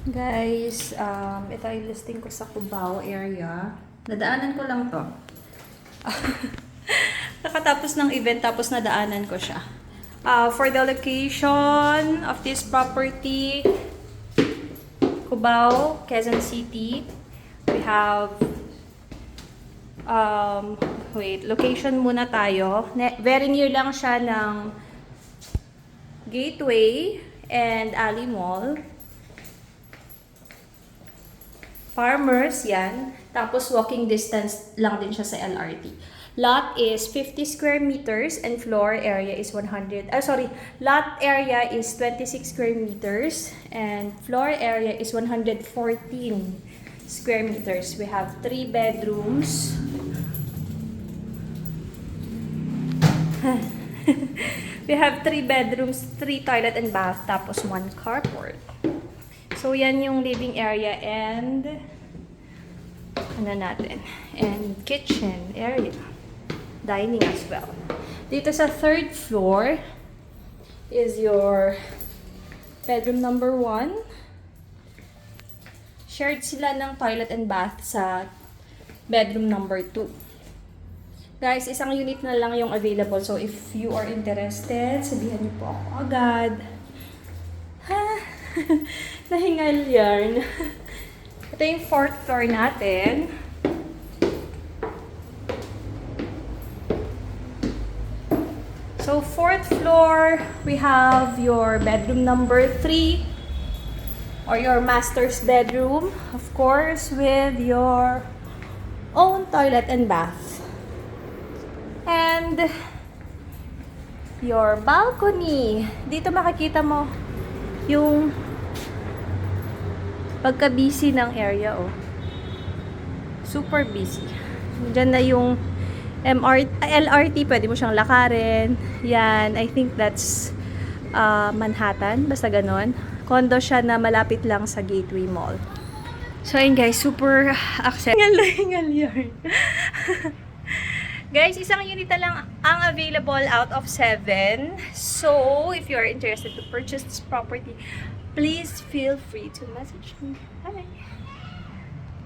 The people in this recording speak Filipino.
Guys, ito ay listing ko sa Cubao area. Nadaanan ko lang to. Nakatapos ng event, tapos nadaanan ko siya. For the location of this property, Cubao, Quezon City, we have, location muna tayo. Very near lang siya ng Gateway and Ali Mall. Farmers, yan. Tapos walking distance lang din siya sa LRT. Lot is 50 square meters and floor area is lot area is 26 square meters and floor area is 114 square meters. We have 3 bedrooms. We have 3 bedrooms, 3 toilet and bath, tapos 1 carport. So, yan yung living area and and kitchen area. Dining as well. Dito sa 3rd floor is your bedroom number 1. Shared sila ng toilet and bath sa bedroom number 2. Guys, isang unit na lang yung available. So, if you are interested, sabihan niyo po ako agad. Nahingal yarn. Ito yung 4th floor natin. So, 4th floor, we have your bedroom number 3 or your master's bedroom, of course, with your own toilet and bath. And your balcony. Dito makikita mo yung pagka-busy ng area, oh. Super busy. Diyan na yung LRT, pwede mo siyang lakarin. Yan, I think that's Manhattan, basta ganon. Condo siya na malapit lang sa Gateway Mall. So, ayun guys, super accessible. Hingal yarn. Guys, isang unit na lang ang available out of 7. So, if you are interested to purchase this property, please feel free to message me. Bye!